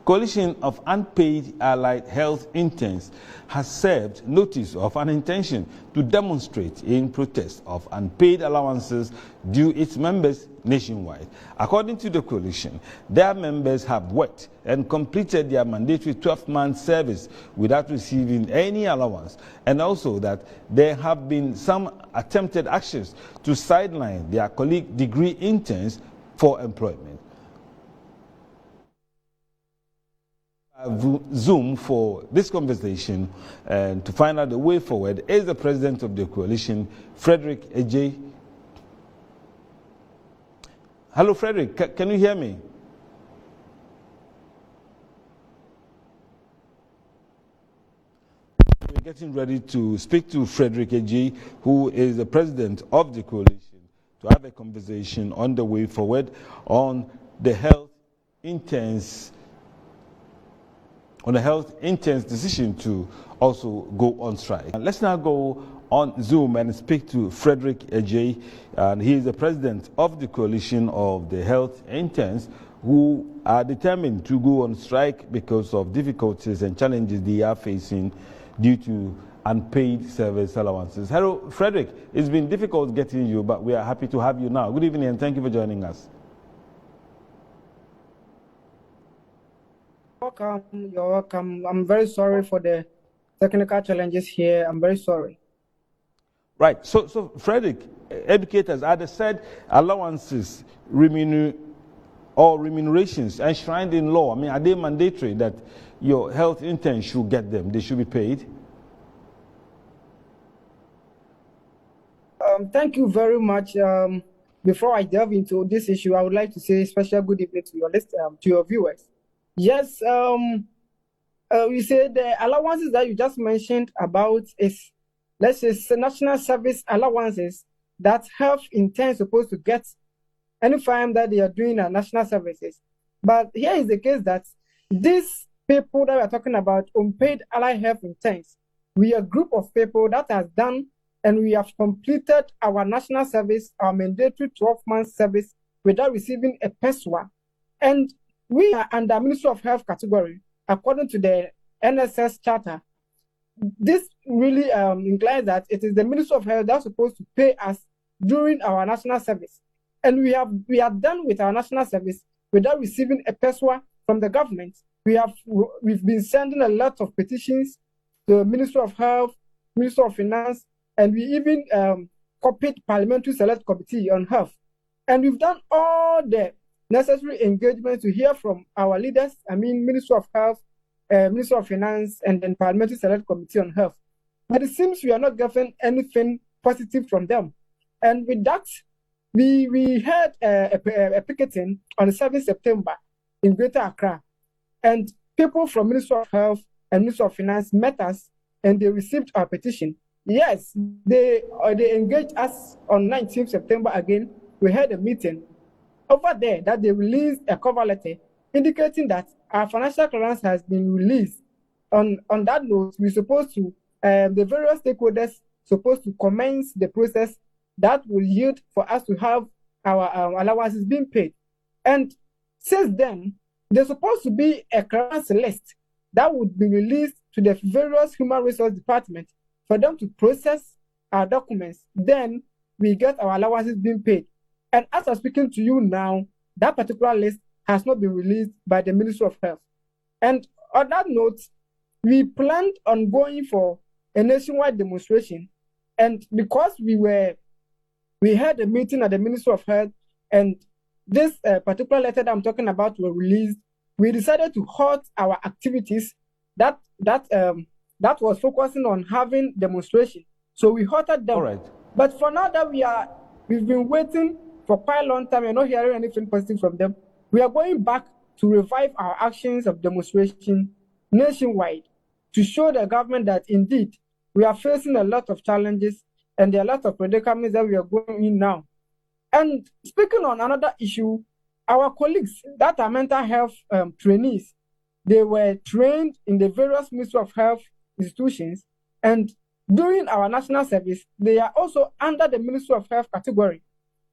Coalition of Unpaid Allied Health Interns has served notice of an intention to demonstrate in protest of unpaid allowances due its members nationwide. According to the coalition, their members have worked and completed their mandatory 12-month service without receiving any allowance, and also that there have been some attempted actions to sideline their colleague degree interns for employment. Zoom for this conversation and to find out the way forward is the president of the coalition, Frederick Ejay. Hello, Frederick. Can you hear me? We're getting ready to speak to Frederick Ejay, who is the president of the coalition, to have a conversation on the way forward on the health interns decision to also go on strike. Let's now go on Zoom and speak to Frederick Ejay, and he is the president of the coalition of the health interns who are determined to go on strike because of difficulties and challenges they are facing due to unpaid service allowances. Hello, Frederick. It's been difficult getting you, but we are happy to have you now. Good evening and thank you for joining us. You're welcome. I'm very sorry for the technical challenges here. I'm very sorry. Right. So Frederick, educators, are the said allowances, remunerations enshrined in law? I mean, are they mandatory that your health interns should get them? They should be paid? Thank you very much. Before I delve into this issue, I would like to say a special good evening to your viewers. Yes, you say the allowances that you just mentioned about is, let's say, national service allowances that health interns supposed to get anytime that they are doing national services. But here is the case that these people that we are talking about, unpaid allied health interns, we are a group of people that has done and we have completed our national service, our mandatory 12-month service without receiving a PESWA. And we are under Ministry of Health category, according to the NSS charter. This really implies that it is the Ministry of Health that's supposed to pay us during our national service. And we are done with our national service without receiving a PESWA from the government. We've been sending a lot of petitions to the Ministry of Health, Ministry of Finance, and we even copied Parliamentary Select Committee on Health. And we've done all the necessary engagement to hear from our leaders, Ministry of Health, Ministry of Finance, and then Parliamentary Select Committee on Health. But it seems we are not getting anything positive from them. And with that, we had a picketing on the 7th September in Greater Accra. And people from Ministry of Health and Ministry of Finance met us and they received our petition. Yes, they engaged us on 19th September again. We had a meeting over there that they released a cover letter indicating that our financial clearance has been released. On that note, we're supposed to, the various stakeholders supposed to commence the process that will yield for us to have our allowances being paid. And since then, there's supposed to be a clearance list that would be released to the various human resource departments for them to process our documents. Then we get our allowances being paid. And as I'm speaking to you now, that particular list has not been released by the Ministry of Health. And on that note, we planned on going for a nationwide demonstration. And because we had a meeting at the Ministry of Health, and this particular letter that I'm talking about were released, we decided to halt our activities that was focusing on having demonstration. So we halted them. All right. But for now that we've been waiting for quite a long time, we're not hearing anything positive from them. We are going back to revive our actions of demonstration nationwide to show the government that indeed we are facing a lot of challenges and there are a lot of predicaments that we are going in now. And speaking on another issue, our colleagues that are mental health trainees, they were trained in the various Ministry of Health institutions, and during our national service, they are also under the Ministry of Health category.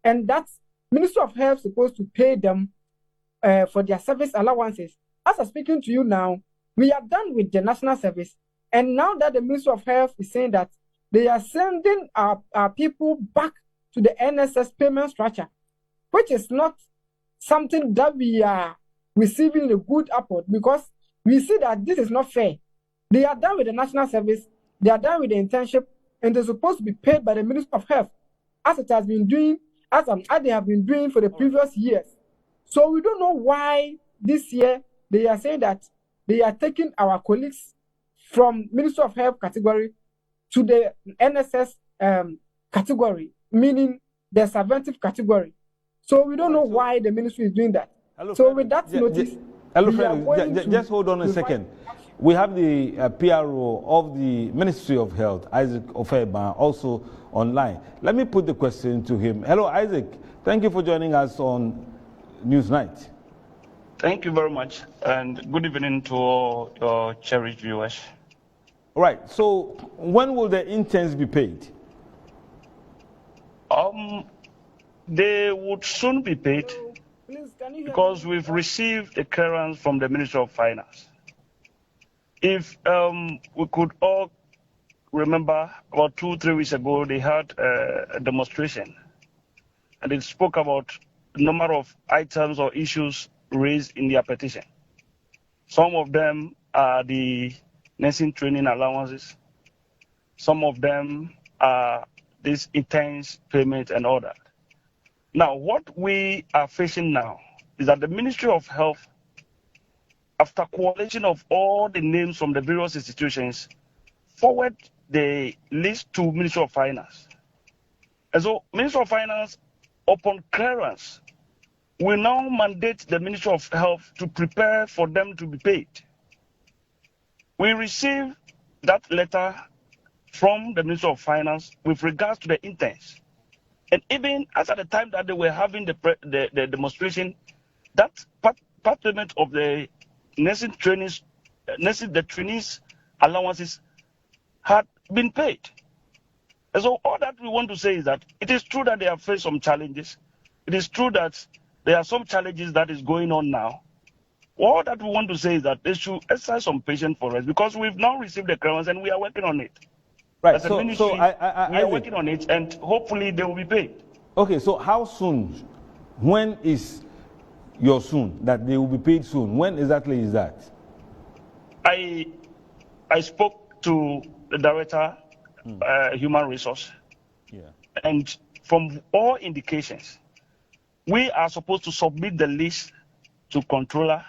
And that's Ministry of Health supposed to pay them for their service allowances. as I'm speaking to you now, we are done with the national service. And now that the Ministry of Health is saying that they are sending our people back to the NSS payment structure, which is not something that we are receiving a good apport, because we see that this is not fair. They are done with the national service, they are done with the internship, and they're supposed to be paid by the Ministry of Health, as it has been doing, as they have been doing for the previous years. So we don't know why this year they are saying that they are taking our colleagues from Ministry of Health category to the NSS category, meaning the subventive category. So we don't know why the ministry is doing that. Hello, so Frederick. with that notice, hello, Frederick. Just hold on a second. We have the PRO of the Ministry of Health, Isaac Ofeba, also online. Let me put the question to him. Hello, Isaac. Thank you for joining us on Newsnight. Thank you very much, and good evening to all your cherished viewers. All right. So, when will the interns be paid? They would soon be paid, because we've received a clearance from the Ministry of Finance. If we could all remember, about 2-3 weeks ago, they had a demonstration, and it spoke about the number of items or issues raised in their petition. Some of them are the nursing training allowances. Some of them are this intense payment and all that. Now, what we are facing now is that the Ministry of Health, after coalition of all the names from the various institutions, forward the list to Ministry of Finance. And so, Ministry of Finance, upon clearance, will now mandate the Ministry of Health to prepare for them to be paid. We received that letter from the Ministry of Finance with regards to the interns. And even as at the time that they were having the demonstration, that part payment of the nursing trainees, the trainees allowances had been paid. And so all that we want to say is that it is true that they have faced some challenges. It is true that there are some challenges that is going on now. All that we want to say is that they should exercise some patience for us, because we've now received the clearance and we are working on it. Right. As a ministry, we are working on it, and hopefully they will be paid. Okay, so how soon? When is your soon that they will be paid soon? When exactly is that? I spoke to the director, human resource, and from all indications, we are supposed to submit the list to controller.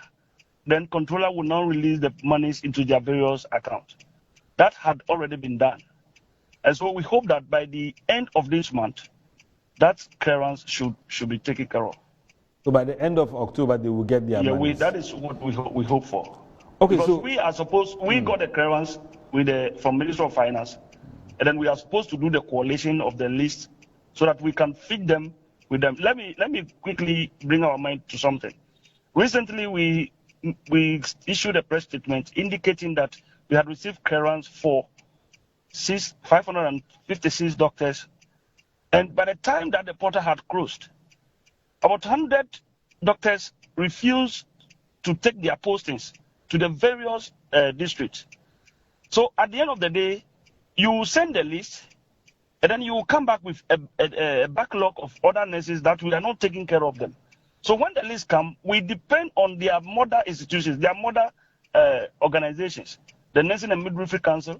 Then controller will now release the monies into their various accounts. That had already been done. And so we hope that by the end of this month, that clearance should be taken care of. So by the end of October, they will get their money. That is what we hope for. Okay, because so we are supposed, we got the clearance from Ministry of Finance, and then we are supposed to do the coalition of the list so that we can feed them with them. Let me quickly bring our mind to something. Recently, we issued a press statement indicating that we had received clearance for 556 doctors, and by the time that the portal had closed, about 100 doctors refused to take their postings to the various districts. So at the end of the day, you send the list, and then you will come back with a backlog of other nurses that we are not taking care of them. So when the list comes, we depend on their mother institutions, their mother organizations, the Nursing and Midwifery Council,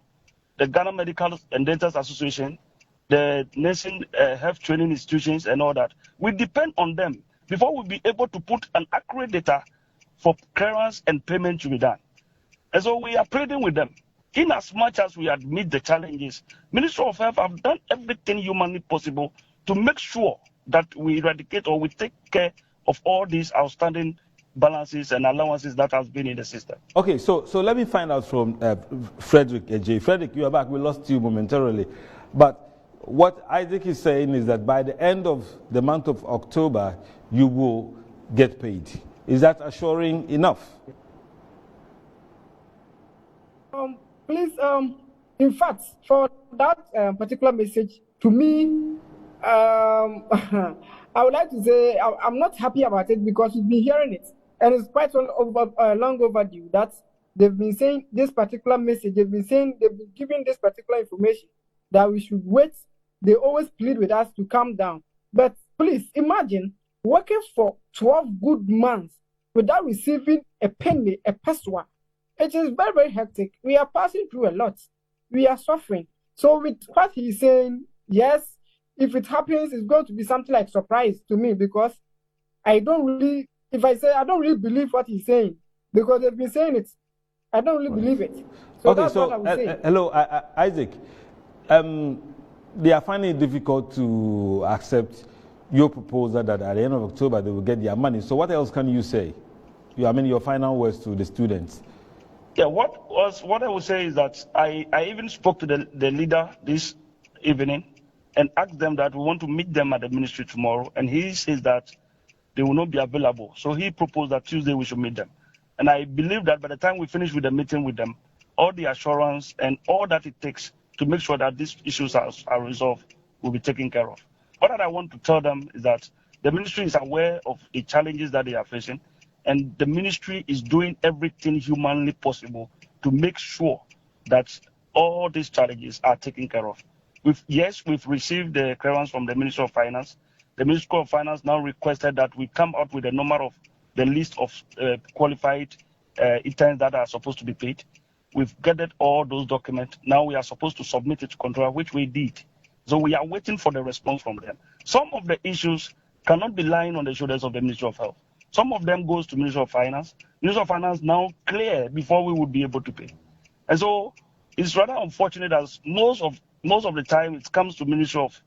the Ghana Medical and Dentists Association, the Nursing Health Training Institutions, and all that. We depend on them before we'll be able to put an accurate data for clearance and payment to be done. And so we are pleading with them. In as much as we admit the challenges, Ministry of Health have done everything humanly possible to make sure that we eradicate or we take care of all these outstanding balances and allowances that has been in the system. Okay, so let me find out from Frederick AJ. Frederick, you are back. We lost you momentarily. But what Isaac is saying is that by the end of the month of October, you will get paid. Is that assuring enough? Please, in fact, for that particular message, to me, I would like to say I'm not happy about it, because we've been hearing it. And it's quite long overdue that they've been saying this particular message, they've been giving this particular information that we should wait. They always plead with us to calm down. But please imagine working for 12 good months without receiving a penny, a peswa. It is very, very hectic. We are passing through a lot. We are suffering. So with what he's saying, yes, if it happens, it's going to be something like surprise to me, because I don't really believe what he's saying, because they've been saying it. I don't really believe it. So okay, that's so what I would say. hello, Isaac. They are finding it difficult to accept your proposal that at the end of October they will get their money. So what else can you say? Your final words to the students. Yeah, what I would say is that I even spoke to the leader this evening and asked them that we want to meet them at the ministry tomorrow, and he says that they will not be available. So he proposed that Tuesday we should meet them. And I believe that by the time we finish with the meeting with them, all the assurance and all that it takes to make sure that these issues are resolved will be taken care of. What I want to tell them is that the ministry is aware of the challenges that they are facing, and the ministry is doing everything humanly possible to make sure that all these challenges are taken care of. We've received the clearance from the Ministry of Finance. The Ministry of Finance now requested that we come out with a number of the list of qualified interns that are supposed to be paid. We've gathered all those documents. Now we are supposed to submit it to controller, which we did. So we are waiting for the response from them. Some of the issues cannot be lying on the shoulders of the Ministry of Health. Some of them goes to Ministry of Finance. Ministry of Finance now clear before we would be able to pay. And so it's rather unfortunate as most of the time it comes to Ministry of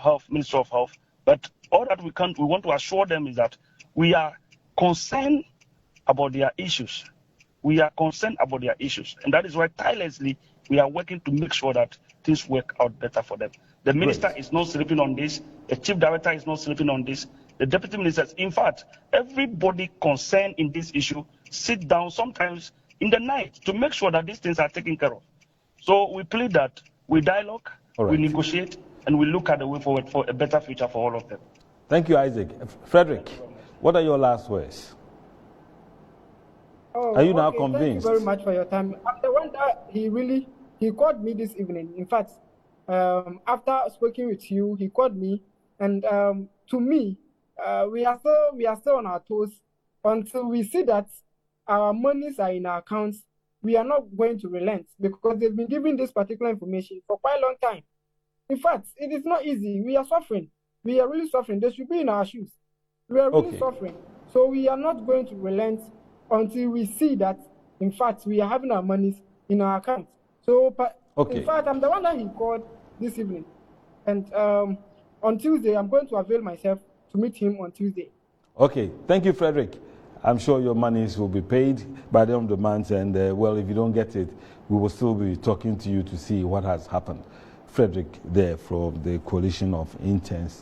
Health. But all that we want to assure them is that we are concerned about their issues. We are concerned about their issues. And that is why tirelessly we are working to make sure that things work out better for them. The minister is not sleeping on this. The chief director is not sleeping on this. The deputy ministers, in fact, everybody concerned in this issue sit down sometimes in the night to make sure that these things are taken care of. So we plead that we dialogue, we negotiate, and we look at the way forward for a better future for all of them. Thank you, Isaac. Frederick, what are your last words? Are you now convinced? Thank you very much for your time. The one that he called me this evening. In fact, after speaking with you, he called me, and to me, we are still on our toes until we see that our monies are in our accounts. We are not going to relent, because they've been giving this particular information for quite a long time. In fact, it is not easy. We are suffering. We are really suffering. They should be in our shoes. We are really suffering. So we are not going to relent until we see that, in fact, we are having our monies in our accounts. So, in fact, I'm the one that he called this evening. And on Tuesday, I'm going to avail myself to meet him on Tuesday. Okay. Thank you, Frederick. I'm sure your monies will be paid by the end of the month. And, well, if you don't get it, we will still be talking to you to see what has happened. Frederick there from the Coalition of Interns.